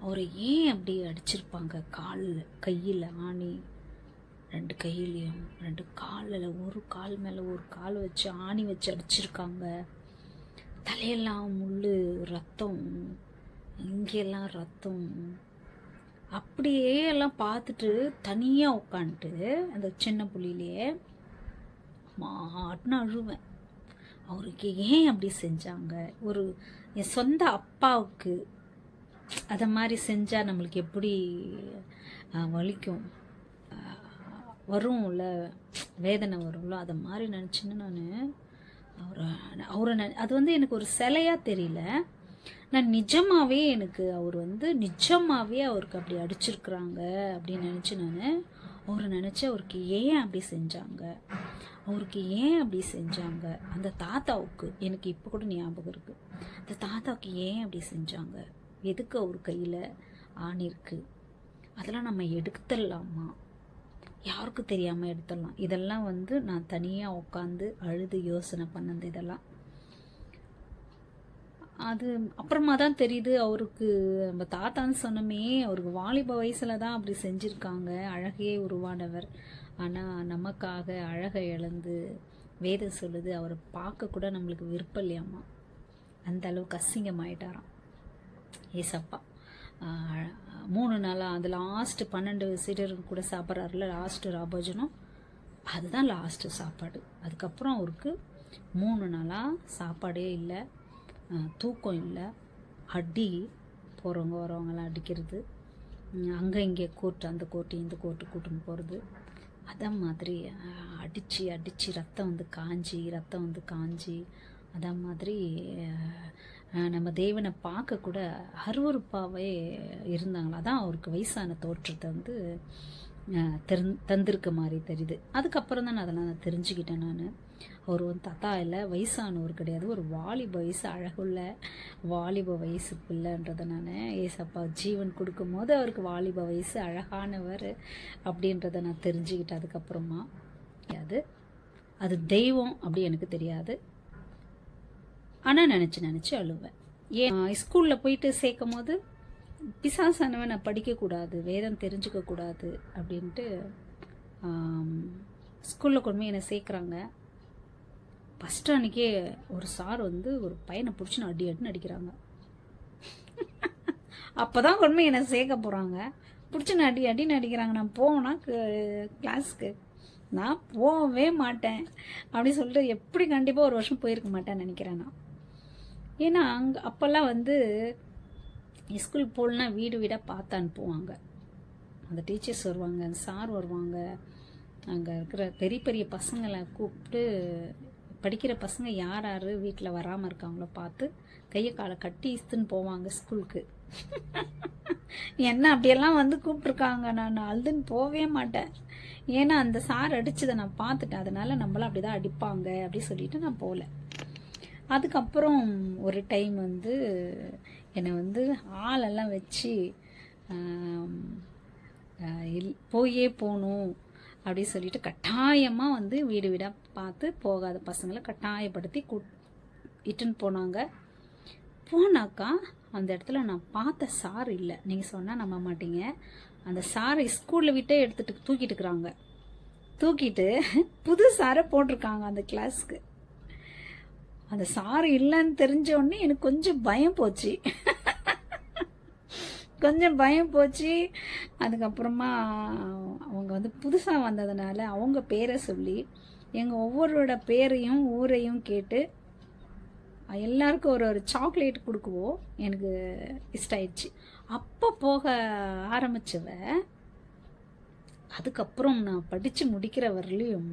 [SPEAKER 1] அவரை ஏன் அப்படி அடிச்சிருப்பாங்க, காலில் கையில் ஆணி, 2 கையிலையும் 2 காலில், ஒரு கால் மேலே ஒரு கால் வச்சு ஆணி வச்சு அடிச்சிருக்காங்க. தலையெல்லாம் முள், ரத்தம், இங்கெல்லாம் ரத்தம். அப்படியே எல்லாம் பார்த்துட்டு தனியாக உட்காந்துட்டு அந்த சின்ன புள்ளியிலே மாட்டுன்னு அழுவேன். அவருக்கு ஏன் அப்படி செஞ்சாங்க, ஒரு என் சொந்த அப்பாவுக்கு அதை மாதிரி செஞ்சால் நம்மளுக்கு எப்படி வலிக்கும், வரும்ல, வேதனை வரும்ல, அதை மாதிரி நினச்சின்னு நான் அவரை அது வந்து எனக்கு ஒரு சிலையாக தெரியல. நான் நிஜமாகவே எனக்கு அவர் வந்து நிஜமாகவே அவருக்கு அப்படி அடிச்சிருக்கிறாங்க அப்படின்னு நினச்சி நான் அவரை நினச்சி, அவருக்கு ஏன் அப்படி செஞ்சாங்க, அவருக்கு ஏன் அப்படி செஞ்சாங்க, அந்த தாத்தாவுக்கு எனக்கு இப்போ கூட ஞாபகம் இருக்குது, அந்த தாத்தாவுக்கு ஏன் அப்படி செஞ்சாங்க, எதுக்கு அவர் கையில் ஆணி இருக்குது, அதெல்லாம் நம்ம எடுத்துடலாமா, யாருக்கும் தெரியாமல் எடுத்துடலாம். இதெல்லாம் வந்து நான் தனியாக உட்காந்து அழுது யோசனை பண்ணது இதெல்லாம். அது அப்புறமா தான் தெரியுது, அவருக்கு நம்ம தாத்தான்னு சொன்னமே, அவருக்கு வாலிப வயசில் தான் அப்படி செஞ்சுருக்காங்க. அழகையே உருவானவர், ஆனால் நமக்காக அழகை இழந்து, வேதம் சொல்லுது அவரை பார்க்க கூட நம்மளுக்கு விருப்பம் இல்லையாம்மா, அந்த அளவுக்கு அசிங்கமாயிட்டாராம் ஏசப்பா. 3 நாளாக அந்த லாஸ்ட்டு 12 சீடர்கள் கூட சாப்பிட்றாருல, லாஸ்ட்டு ராபோஜனம், அதுதான் லாஸ்ட்டு சாப்பாடு. அதுக்கப்புறம் அவருக்கு 3 நாளாக சாப்பாடே இல்லை, தூக்கம் இல்லை, அடி, போகிறவங்க வரவங்களாம் அடிக்கிறது, அங்கே இங்கே கோர்ட்டு, அந்த கோர்ட்டு இந்த கோர்ட்டு கூட்டுன்னு போகிறது, அதை மாதிரி அடித்து ரத்தம் வந்து காஞ்சி அதை மாதிரி நம்ம தேவனை பார்க்க கூட அருவருப்பாகவே இருந்தாங்களா. அதான் அவருக்கு வயசான தோற்றத்தை வந்து தந்திருக்க மாதிரி தெரியுது. அதுக்கப்புறம் தான் அதெல்லாம் நான் தெரிஞ்சுக்கிட்டேன். நான் அவர் வந்து தாத்தா இல்லை, வயசானவர் கிடையாது, ஒரு வாலிப வயசு, அழகுள்ள வாலிப வயசு பிள்ளைன்றதை நான் ஏசப்பா ஜீவன் கொடுக்கும் போது அவருக்கு வாலிப வயசு, அழகானவர் அப்படின்றத நான் தெரிஞ்சுக்கிட்டேன். அதுக்கப்புறமா அது தெய்வம் அப்படி எனக்கு தெரியாது. ஆனால் நினச்சி அழுவேன். ஏன் ஸ்கூலில் போயிட்டு சேர்க்கும் போது பிசாசானவன் நான் படிக்கக்கூடாது, வேதம் தெரிஞ்சுக்கக்கூடாது அப்படின்ட்டு ஸ்கூலில் கொண்டு போய் என்னை சேர்க்குறாங்க. ஃபஸ்ட்டு அன்றைக்கே ஒரு சார் வந்து ஒரு பையனை பிடிச்சி அடின்னு அடிக்கிறாங்க. அப்போ தான் கொண்டு போய் என்னை சேர்க்க போகிறாங்க. பிடிச்சி அடின்னு அடிக்கிறாங்க. நான் போனால் கிளாஸுக்கு நான் போகவே மாட்டேன் அப்படின்னு சொல்லிட்டு எப்படி கண்டிப்பாக ஒரு வருஷம் போயிருக்க மாட்டேன்னு நினைக்கிறேன் நான். ஏன்னா அப்போல்லாம் வந்து ஸ்கூல் போகலன்னா வீடு வீடாக பார்த்து அனுப்புவாங்க. அந்த டீச்சர்ஸ் வருவாங்க, அந்த சார் வருவாங்க, அங்கே இருக்கிற பெரிய பெரிய பசங்களை கூப்பிட்டு படிக்கிற பசங்க யார் யார் வீட்டில் வராமல் இருக்காங்களோ பார்த்து கையை காலை கட்டி இஸ்துன்னு போவாங்க ஸ்கூலுக்கு. என்ன அப்படியெல்லாம் வந்து கூப்பிட்ருக்காங்க. நான் அழுதுன்னு போகவே மாட்டேன். ஏன்னா அந்த சார் அடித்ததை நான் பார்த்துட்டேன். அதனால் நம்மளாம் அப்படி தான் அடிப்பாங்க அப்படி சொல்லிட்டு நான் போகல. அதுக்கப்புறம் ஒரு டைம் வந்து என்னை வந்து ஆளெல்லாம் வச்சு போயே போகணும் அப்படி சொல்லிட்டு கட்டாயமாக வந்து வீடு வீடாக பார்த்து போகாத பசங்களை கட்டாயப்படுத்தி இட்டுன்னு போனாங்க. போனாக்கா அந்த இடத்துல நான் பார்த்த சார் இல்லை. நீங்கள் சொன்னால் நம்ப மாட்டீங்க. அந்த சாரை ஸ்கூலில் விட்டே தூக்கிட்டு இருக்கிறாங்க. தூக்கிட்டு புது சாரை போட்டிருக்காங்க அந்த கிளாஸ்க்கு. அந்த சார் இல்லைன்னு தெரிஞ்ச உடனே எனக்கு கொஞ்சம் பயம் போச்சு. அதுக்கப்புறமா அவங்க வந்து புதுசாக வந்ததுனால அவங்க பேரை சொல்லி எங்கள் ஒவ்வொருவரோட பேரையும் ஊரையும் கேட்டு எல்லாருக்கும் ஒரு சாக்லேட் கொடுக்குவோம். எனக்கு இஷ்டாயிடுச்சு. அப்போ போக ஆரம்பிச்சவ அதுக்கப்புறம் நான் படித்து முடிக்கிற வரலையும்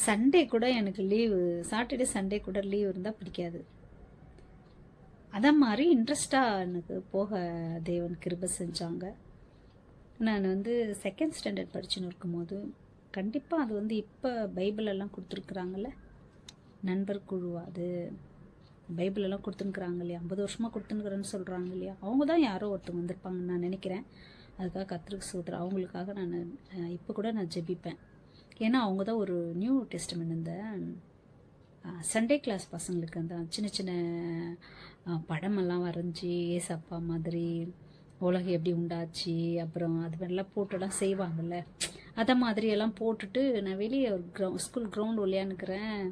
[SPEAKER 1] சண்டே கூட எனக்கு லீவு, சாட்டர்டே சண்டே கூட லீவ் இருந்தால் பிடிக்காது. அதை மாதிரி இன்ட்ரெஸ்டாக எனக்கு போக தேவன் கிருபை செஞ்சாங்க. நான் வந்து 2nd ஸ்டாண்டர்ட் படிச்சுன்னு இருக்கும்போது கண்டிப்பாக அது வந்து இப்போ பைபிளெல்லாம் கொடுத்துருக்குறாங்கல்ல, நண்பர் குழுவா, அது பைபிளெல்லாம் கொடுத்துருக்குறாங்க இல்லையா, 50 வருஷமாக கொடுத்துருக்குறேன்னு சொல்கிறாங்க இல்லையா, அவங்க தான் யாரோ ஒருத்தவங்க வந்திருப்பாங்கன்னு நான் நினைக்கிறேன். அதுக்காக கர்த்தருக்கு ஸ்தோத்திரம். அவங்களுக்காக நான் இப்போ கூட நான் ஜெபிப்பேன். ஏன்னா அவங்க தான் ஒரு நியூ டெஸ்டமென்ட் இந்த சண்டே கிளாஸ் பசங்களுக்கு அந்த சின்ன சின்ன படமெல்லாம் வரைஞ்சி ஏசப்பா மாதிரி உலகம் எப்படி உண்டாச்சு அப்புறம் அது மாதிரிலாம் போட்டுலாம் செய்வாங்கல்ல, அதை மாதிரியெல்லாம் போட்டுட்டு நான் வெளியே ஒரு ஸ்கூல் கிரவுண்ட் விளையாண்டுக்கிறேன்.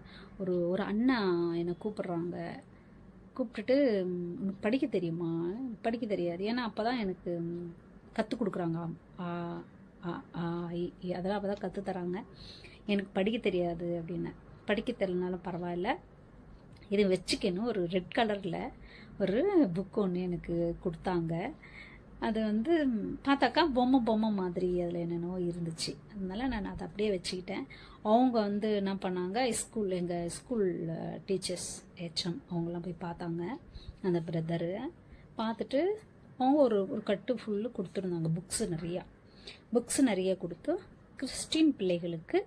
[SPEAKER 1] ஒரு அண்ணா என்னை கூப்பிட்றாங்க. கூப்பிட்டுட்டு உனக்கு படிக்க தெரியுமா? படிக்க தெரியாது. ஏன்னா அப்போ தான் எனக்கு கற்றுக் கொடுக்குறாங்க. அதெல்லாம் அப்போ தான் கற்றுத்தராங்க. எனக்கு படிக்க தெரியாது அப்படின்னு. படிக்க தெரியலனாலும் பரவாயில்ல, இது வச்சுக்கணும். ஒரு ரெட் கலரில் ஒரு புக் ஒன்று எனக்கு கொடுத்தாங்க. அது வந்து பார்த்தாக்கா பொம்மை மாதிரி அதில் என்னென்னவோ இருந்துச்சு. அதனால நான் அதை அப்படியே வச்சுக்கிட்டேன். அவங்க வந்து என்ன பண்ணாங்க, எங்கள் ஸ்கூல் டீச்சர்ஸ் ஹெச்எம் அவங்களாம் போய் பார்த்தாங்க. அந்த பிரதரு பார்த்துட்டு அவங்க ஒரு கட்டு ஃபுல்லு கொடுத்துருந்தாங்க. புக்ஸு நிறைய கொடுத்து கிறிஸ்டின் பிள்ளைகளுக்கு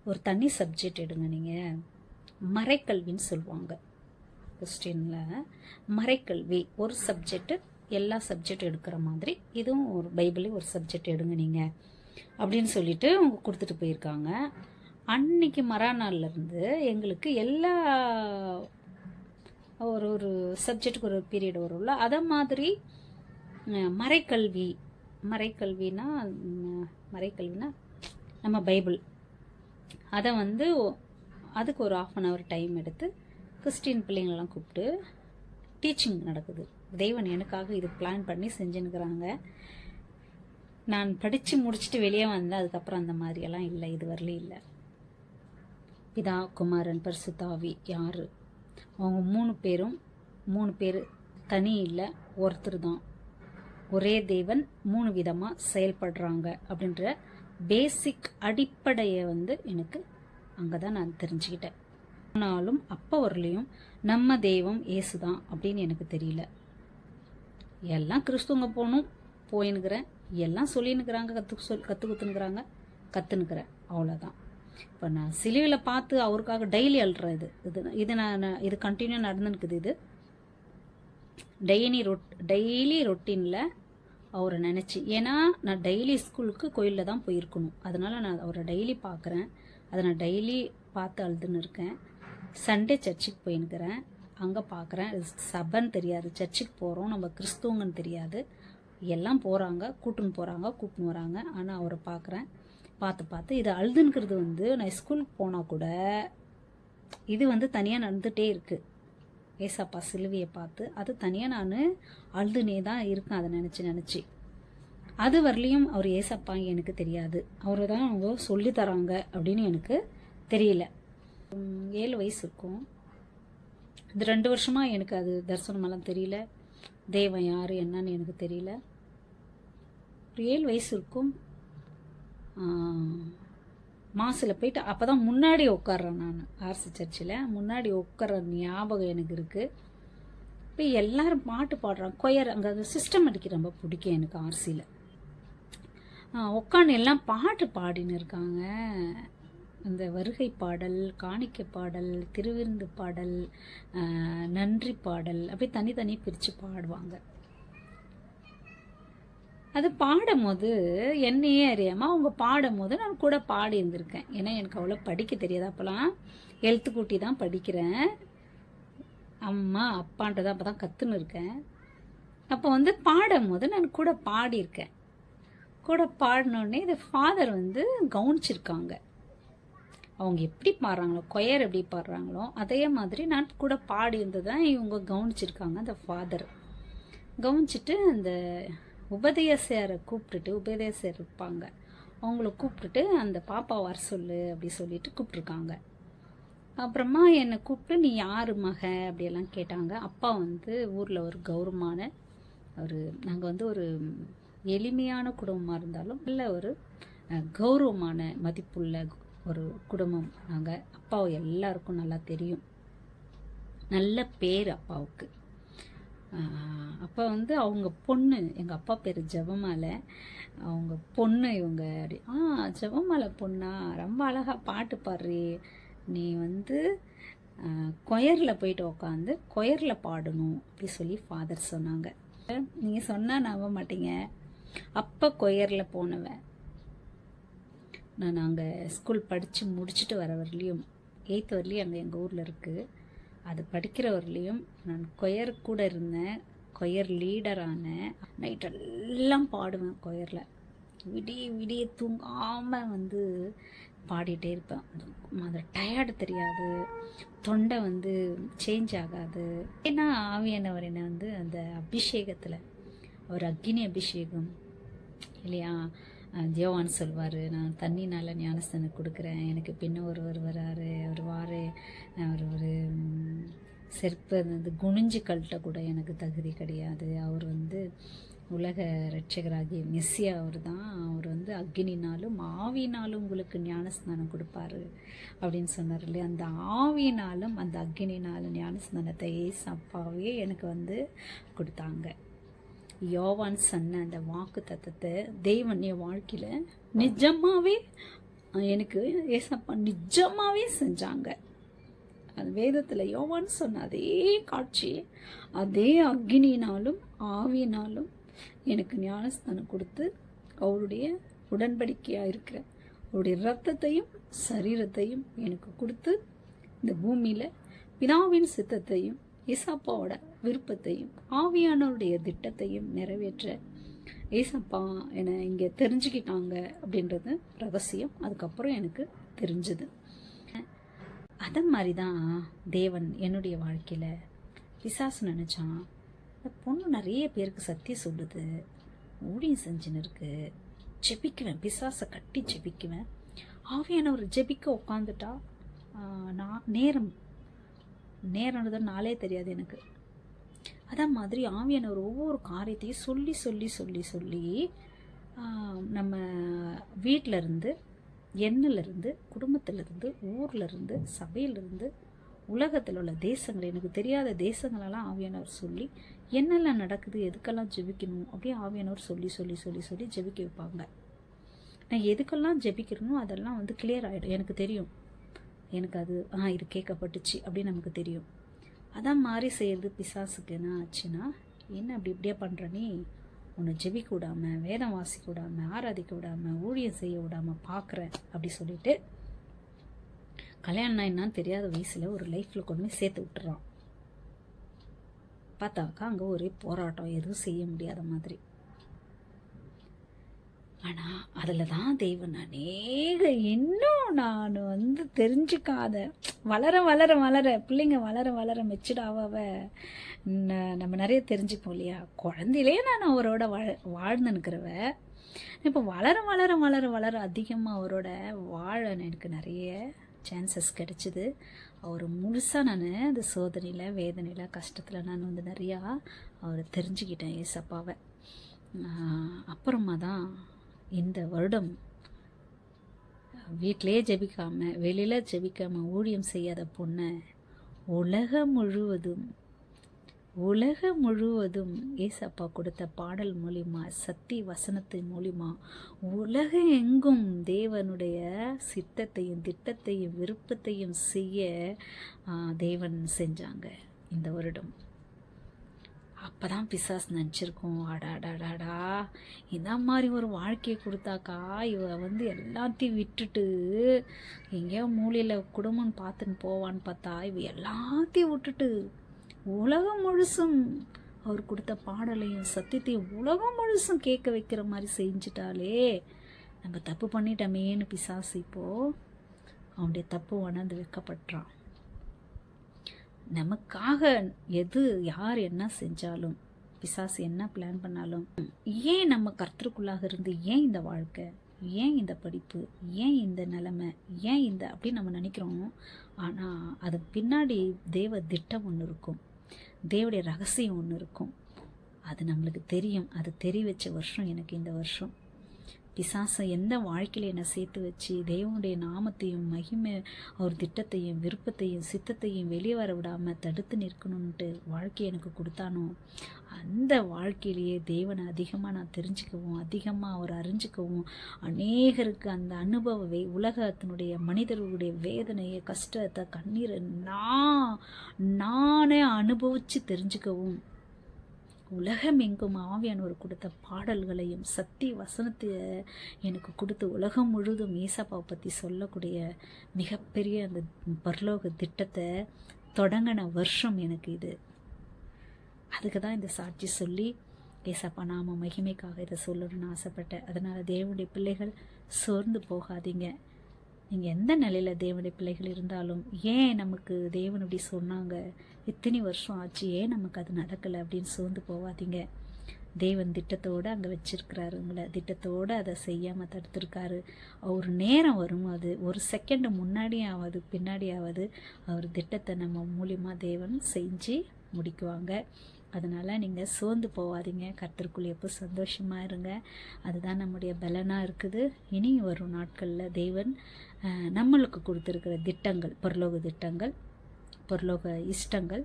[SPEAKER 1] ஒரு தனி சப்ஜெக்ட் எடுங்க, நீங்கள் மறைக்கல்வின்னு சொல்லுவாங்க. கிறிஸ்டினில் மறைக்கல்வி ஒரு சப்ஜெக்டு, எல்லா சப்ஜெக்ட் எடுக்கிற மாதிரி இதுவும் ஒரு பைபிளையும் ஒரு சப்ஜெக்ட் எடுங்க நீங்கள் அப்படின்னு சொல்லிட்டு அவங்க கொடுத்துட்டு போயிருக்காங்க. அன்னைக்கு மறுநாள்லேருந்து எங்களுக்கு எல்லா ஒரு சப்ஜெக்டுக்கு ஒரு பீரியட் வரும்ல, அதை மாதிரி மறைக்கல்வினா நம்ம பைபிள், அதை வந்து அதுக்கு ஒரு 1/2 hour டைம் எடுத்து கிறிஸ்டின் பிள்ளைங்களெலாம் கூப்பிட்டு டீச்சிங் நடக்குது. தெய்வன் எனக்காக இது பிளான் பண்ணி செஞ்சுன்னுக்குறாங்க. நான் படித்து முடிச்சுட்டு வெளியே வந்தேன். அதுக்கப்புறம் அந்த மாதிரியெல்லாம் இல்லை, இது வரலையும் இல்லை. பிதா, குமாரன், பரிசுத்தாவி யார்? அவங்க 3 பேர் தனி இல்லை, ஒருத்தர் தான். ஒரே தேவன் 3 விதமாக செயல்படுறாங்க அப்படின்ற பேசிக் அடிப்படையை வந்து எனக்கு அங்கே தான் நான் தெரிஞ்சுக்கிட்டேன். ஆனாலும் அப்போ வரலையும் நம்ம தெய்வம் ஏசுதான் அப்படின்னு எனக்கு தெரியல. எல்லாம் கிறிஸ்துவங்க போயின்னுக்கிறேன். எல்லாம் சொல்லினுக்கிறாங்க, கற்று குத்துனுக்குறாங்க, கற்றுனுக்குறேன், அவ்வளோதான். இப்போ நான் சிலுவையில் பார்த்து அவருக்காக டெய்லி அழுறேன். இது கண்டினியூ நடந்துனுக்குது. இது டெய்லி ரொட்டீனில் அவரை நினச்சி, ஏன்னா நான் டெய்லி ஸ்கூலுக்கு கோயிலில் தான் போயிருக்கணும், அதனால் நான் அவரை டெய்லி பார்க்குறேன். அதை நான் டெய்லி பார்த்து அழுதுன்னு இருக்கேன். சண்டே சர்ச்சுக்கு போயின்னுக்கிறேன், அங்கே பார்க்குறேன். சபைன்னு தெரியாது, சர்ச்சுக்கு போகிறோம், நம்ம கிறிஸ்துவங்கன்னு தெரியாது. எல்லாம் போகிறாங்க, கூப்பிட்டுன்னு வராங்க. ஆனால் அவரை பார்த்து இது அழுதுன்னுக்கிறது வந்து நான் ஸ்கூலுக்கு போனால் கூட இது தனியாக நடந்துகிட்டே இருக்குது. ஏசப்பா சிலுவையை பார்த்து அது தனியாக நான் அழுதுனே தான் இருக்கேன். அதை நினச்சி அது வரலையும் அவர் ஏசப்பா எனக்கு தெரியாது, அவரை தான் அவங்க சொல்லி தராங்க அப்படின்னு எனக்கு தெரியல. 7 வயசு இருக்கும். இந்த 2 வருஷமாக எனக்கு அது தரிசனமெல்லாம் தெரியல, தேவன் யார் என்னன்னு எனக்கு தெரியல. ஒரு 7 வயசு இருக்கும். மாசில் போயிட்டு அப்போ தான் முன்னாடி உட்கார்றேன். நான் ஆர்சி சர்ச்சில் முன்னாடி உட்கார்ற ஞாபகம் எனக்கு இருக்குது. இப்போ எல்லோரும் பாட்டு பாடுறாங்க, கொயர். அங்கே அது சிஸ்டமேட்டிக் ரொம்ப பிடிக்கும் எனக்கு. ஆர்சியில் உட்காந்து எல்லாம் பாட்டு பாடின்னு இருக்காங்க. அந்த வருகை பாடல், காணிக்கை பாடல், திருவிருந்து பாடல், நன்றி பாடல், அப்படியே தனி பிரித்து பாடுவாங்க. அது பாடும் போது என்னையே அறியாமல் அவங்க பாடும் போது நான் கூட பாடி இருந்திருக்கேன். ஏன்னா எனக்கு அவ்வளோ படிக்க தெரியாது. அப்போலாம் எழுத்து கூட்டி தான் படிக்கிறேன். அம்மா அப்பான்றதை அப்போ தான் கற்றுன்னு இருக்கேன். அப்போ பாடும் போது நான் கூட பாடியிருக்கேன். கூட பாடினோடனே இது ஃபாதர் கவனிச்சிருக்காங்க. அவங்க எப்படி பாடுறாங்களோ, கொயர் எப்படி பாடுறாங்களோ அதே மாதிரி நான் கூட பாடி இருந்ததான் இவங்க கவனிச்சிருக்காங்க. அந்த ஃபாதர் கவனிச்சிட்டு அந்த உபதேசரை கூப்பிட்டுட்டு, உபதேசர் இருப்பாங்க, அவங்கள கூப்பிட்டுட்டு அந்த பாப்பா வர சொல்லு அப்படி சொல்லிட்டு கூப்பிட்ருக்காங்க. அப்புறமா என்னை கூப்பிட்டு நீ யார் மக அப்படியெல்லாம் கேட்டாங்க. அப்பா ஊரில் ஒரு கௌரவமான நாங்கள் ஒரு எளிமையான குடும்பமாக இருந்தாலும் நல்ல ஒரு கௌரவமான மதிப்புள்ள ஒரு குடும்பம் நாங்கள். அப்பாவை எல்லாருக்கும் நல்லா தெரியும், நல்ல பேர் அப்பாவுக்கு. அப்போ அவங்க பொண்ணு, எங்கள் அப்பா பேர் ஜெபமாலை, அவங்க பொண்ணு இவங்க அப்படி. ஜெபமாலை பொண்ணா, ரொம்ப அழகாக பாட்டு பாடுறி, நீ கொயரில் போயிட்டு உக்காந்து கொயரில் பாடணும் அப்படி சொல்லி ஃபாதர் சொன்னாங்க. நீங்கள் சொன்னால் நம்ப மாட்டீங்க, அப்போ கொயரில் போனவன் நான் அங்கே ஸ்கூல் படித்து முடிச்சுட்டு வர வரலையும் 8th வரலையும் அங்கே எங்கள் ஊரில் இருக்குது. அது படிக்கிற வரலையும் நான் கொயர் கூட இருந்தேன், கொயர் லீடரானேன். நைட்டெல்லாம் பாடுவேன் கொயரில், விடிய தூங்காமல் பாடிட்டே இருப்பேன். அது டயர்டு தெரியாது, தொண்டை சேஞ்ச் ஆகாது. ஏன்னா ஆவியானவர் என்னை அந்த அபிஷேகத்தில் ஒரு அக்னி அபிஷேகம் இல்லையா. யோவான் சொல்வார், நான் தண்ணினால் ஞானஸ்தானம் கொடுக்குறேன், எனக்கு பின்ன ஒருவர் வராரு, அவர் ஒரு செருப்பு குனிஞ்சு கழட்ட கூட எனக்கு தகுதி கிடையாது, அவர் உலக இரட்சகராகிய மெஸ்ஸியா அவர் தான், அவர் அக்னினாலும் ஆவினாலும் உங்களுக்கு ஞானஸ்நானம் கொடுப்பாரு அப்படின்னு சொன்னார் இல்லையா. அந்த ஆவினாலும் அந்த அக்னினாலும் ஞானஸ்நானத்தை அப்பாவே எனக்கு கொடுத்தாங்க. யோவான் சொன்ன அந்த வாக்கு தத்தத்தை தேவன் என் வாழ்க்கையில் நிஜமாகவே எனக்கு ஏசப்பா நிஜமாகவே செஞ்சாங்க. அது வேதத்தில் யோவான் சொன்ன அதே காட்சி, அதே அக்னினாலும் ஆவியினாலும் எனக்கு ஞானஸ்தானம் கொடுத்து அவருடைய உடன்படிக்கையாக இருக்கிற அவருடைய இரத்தத்தையும் சரீரத்தையும் எனக்கு கொடுத்து இந்த பூமியில் பிதாவின் சித்தத்தையும் ஏசப்பாவோட விருப்பத்தையும் ஆவியானவருடைய திட்டத்தையும் நிறைவேற்ற ஏசப்பா என்னை இங்கே தெரிஞ்சுக்கிட்டாங்க அப்படின்றது ரகசியம். அதுக்கப்புறம் எனக்கு தெரிஞ்சது. அதை மாதிரி தான் தேவன் என்னுடைய வாழ்க்கையில் பிசாசு நினச்சான், இந்த பொண்ணு நிறைய பேருக்கு சத்தியம் சொல்லுது, ஊழியம் செஞ்சுன்னு இருக்கு, ஜெபிக்குவேன், பிசாசை கட்டி ஜெபிக்குவேன். ஆவியானவர் ஜெபிக்க உட்காந்துட்டா நான் நேரம்ன்றது நாளே தெரியாது எனக்கு. அதே மாதிரி ஆவியானவர் ஒவ்வொரு காரியத்தையும் சொல்லி சொல்லி சொல்லி சொல்லி நம்ம வீட்டிலருந்து, எண்ணிலிருந்து, குடும்பத்திலிருந்து, ஊர்லேருந்து, சபையிலிருந்து உலகத்தில் உள்ள தேசங்கள், எனக்கு தெரியாத தேசங்களெல்லாம் ஆவியானவர் சொல்லி என்னெல்லாம் நடக்குது, எதுக்கெல்லாம் ஜெபிக்கணும் அப்படியே ஆவியானவர் சொல்லி சொல்லி சொல்லி சொல்லி ஜெபிக்க வைப்பாங்க. நான் எதுக்கெல்லாம் ஜெபிக்கிறனோ அதெல்லாம் வந்து கிளியர் ஆகிடும். எனக்கு தெரியும், எனக்கு அது இது கேட்கப்பட்டுச்சு அப்படின்னு நமக்கு தெரியும். அதான் மாறி செய்கிறது பிசாசுக்கு என்ன ஆச்சுன்னா, என்ன அப்படி இப்படியே பண்ணுற நீ, உன்னை ஜெபிக்க விடாமல், வேதம் வாசிக்க விடாமல், ஆராதிக்க விடாமல், ஊழியம் செய்ய விடாமல் பார்க்குறேன் அப்படி சொல்லிட்டு கல்யாணம்னா என்னன்னு தெரியாத வயசில் ஒரு லைஃப்பில் கொண்டு போய் சேர்த்து விட்டுறான். பார்த்தாக்கா அங்கே ஒரே போராட்டம், எதுவும் செய்ய முடியாத மாதிரி. ஆனால் அதில் தான் தெய்வன் அநேக இன்னும் நான் வந்து தெரிஞ்சுக்காத வளர வளர வளர பிள்ளைங்க வளர வளர மெச்சுடாவ நம்ம நிறைய தெரிஞ்சுப்போம் இல்லையா. குழந்தையிலே நான் அவரோட வாழ்ந்துன்னுக்கிறவ இப்போ வளர வளர வளர வளர அதிகமாக அவரோட வாழ எனக்கு நிறைய சான்சஸ் கிடைச்சிது. அவர் முழுசாக நான் அந்த சோதனையில், வேதனையில், கஷ்டத்தில் நான் வந்து நிறையா அவரை தெரிஞ்சுக்கிட்டேன் ஏசப்பாவை. அப்புறமா தான் இந்த வருடம் வீட்டிலே ஜெபிக்காமல், வெளியில் ஜெபிக்காமல், ஊழியம் செய்யாத பொண்ணை உலகம் முழுவதும் ஏசப்பா கொடுத்த பாடல் மூலிமா, சக்தி வசனத்தின் மூலிமா உலகம் எங்கும் தேவனுடைய சித்தத்தையும் திட்டத்தையும் விருப்பத்தையும் செய்ய தேவன் செஞ்சாங்க இந்த வருடம். அப்போ தான் பிசாஸ் நினச்சிருக்கோம், அடாடாடாடா இந்த மாதிரி ஒரு வாழ்க்கையை கொடுத்தாக்கா இவ வந்து எல்லாத்தையும் விட்டுட்டு எங்கேயோ மூலையில் குடும்பம் பார்த்துன்னு போவான்னு பார்த்தா இவ எல்லாத்தையும் விட்டுட்டு உலகம் முழுசும் அவர் கொடுத்த பாடலையும் சத்தியத்தையும் உலகம் முழுசும் கேட்க வைக்கிற மாதிரி செஞ்சிட்டாலே நம்ம தப்பு பண்ணிட்டோமேன்னு பிசாசு இப்போது அவனுடைய தப்பு உணர்ந்து வைக்கப்படுறான். நமக்காக யார் என்ன செஞ்சாலும், பிசாசு என்ன பிளான் பண்ணாலும், ஏன் நம்ம கர்த்தருக்குள்ளாக இருந்து ஏன் இந்த வாழ்க்கை, ஏன் இந்த படிப்பு, ஏன் இந்த நிலைமை, ஏன் இந்த அப்படின்னு நம்ம நினைக்கிறோம். ஆனால் அது பின்னாடி தேவ திட்டம் ஒன்று இருக்கும், தேவடைய ரகசியம் ஒன்று இருக்கும். அது நம்மளுக்கு தெரியும். அது தெரிய வச்ச வருஷம் எனக்கு இந்த வருஷம். பிசாசை எந்த வாழ்க்கையில் என்னை சேர்த்து வச்சு தேவனுடைய நாமத்தையும் மகிமை அவர் திட்டத்தையும் விருப்பத்தையும் சித்தத்தையும் வெளியே வர விடாமல் தடுத்து நிற்கணுன்ட்டு வாழ்க்கையை எனக்கு கொடுத்தானோ, அந்த வாழ்க்கையிலேயே தேவனை அதிகமாக நான் தெரிஞ்சுக்கவும், அதிகமாக அவர் அறிஞ்சிக்கவும், அநேகருக்கு அந்த அனுபவ உலகத்தினுடைய மனிதர்களுடைய வேதனையை, கஷ்டத்தை, கண்ணீரை நானே அனுபவித்து தெரிஞ்சுக்கவும், உலகம் எங்கும் ஆவியானவர் கொடுத்த பாடல்களையும் சக்தி வசனத்தை எனக்கு கொடுத்து உலகம் முழுதும் ஏசப்பாவை பற்றி சொல்லக்கூடிய மிகப்பெரிய அந்த பரலோக திட்டத்தை தொடங்கின வருஷம் எனக்கு இது. அதுக்கு தான் இந்த சாட்சி சொல்லி ஏசப்பா நாம மகிமைக்காக இதை சொல்லணும்னு ஆசைப்பட்டேன். அதனால் தேவனுடைய பிள்ளைகள் சோர்ந்து போகாதீங்க. நீங்கள் எந்த நிலையில் தேவனுடைய பிள்ளைகள் இருந்தாலும், ஏன் நமக்கு தேவன் இப்படி சொன்னாங்க, இத்தனை வருஷம் ஆச்சு, ஏன் நமக்கு அது நடக்கலை அப்படின்னு சோர்ந்து போகாதீங்க. தேவன் திட்டத்தோடு அங்கே வச்சிருக்கிறாரு உங்களை, திட்டத்தோடு அதை செய்யாமல் தடுத்துருக்காரு. அவர் நேரம் வரும், அது ஒரு செகண்ட் முன்னாடியாவது பின்னாடியாவது அவர் திட்டத்தை நம்ம மூலியமாக தேவன் செஞ்சு முடிக்குவாங்க. அதனால் நீங்கள் சோர்ந்து போகாதீங்க. கர்த்தருக்குள் எப்போ சந்தோஷமாக இருங்க. அதுதான் நம்முடைய பலனாக இருக்குது. இனி வரும் நாட்களில் தேவன் நம்மளுக்கு கொடுத்துருக்கிற திட்டங்கள், பரலோக திட்டங்கள், பரலோக இஷ்டங்கள்,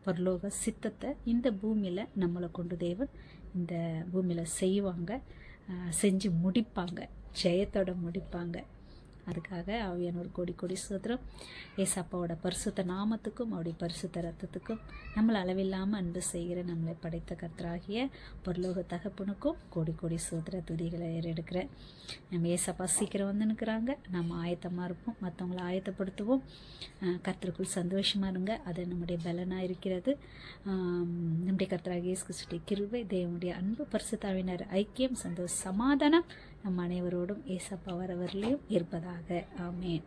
[SPEAKER 1] பரலோக சித்தத்தை இந்த பூமியில் நம்மளை கொண்டு தேவன் இந்த பூமியில் செய்வாங்க, செஞ்சு முடிப்பாங்க, ஜெயத்தோட முடிப்பாங்க. அதுக்காக ஆவியானவர் கோடி கோடி ஸ்தோத்திரம். ஏசப்பாவோட பரிசுத்த நாமத்துக்கும் அவருடைய பரிசுத்த ரத்தத்துக்கும் நம்மளை அளவில்லாமல் அன்பு செய்கிற நம்மளை படைத்த கர்த்தராகிய பரலோக தகப்பனுக்கும் கோடி கோடி ஸ்தோத்திர துதிகளை ஏறெடுக்கிறேன். நம்ம ஏசப்பா சீக்கிரம் வந்து நிற்கிறாங்க. நம்ம ஆயத்தமாக இருப்போம், மற்றவங்களை ஆயத்தப்படுத்துவோம். கர்த்தருக்குள் சந்தோஷமாக இருங்க. அது நம்முடைய பலனாக இருக்கிறது. நம்முடைய கர்த்தராகிய இயேசு கிறிஸ்துவின் கிருபை, தேவனுடைய அன்பு, பரிசுத்தாவினர் ஐக்கியம், சந்தோஷ, சமாதானம் நம் அனைவரோடும் ஏசப்பா வரவரிலையும் இருப்பதாக. ஆமென்.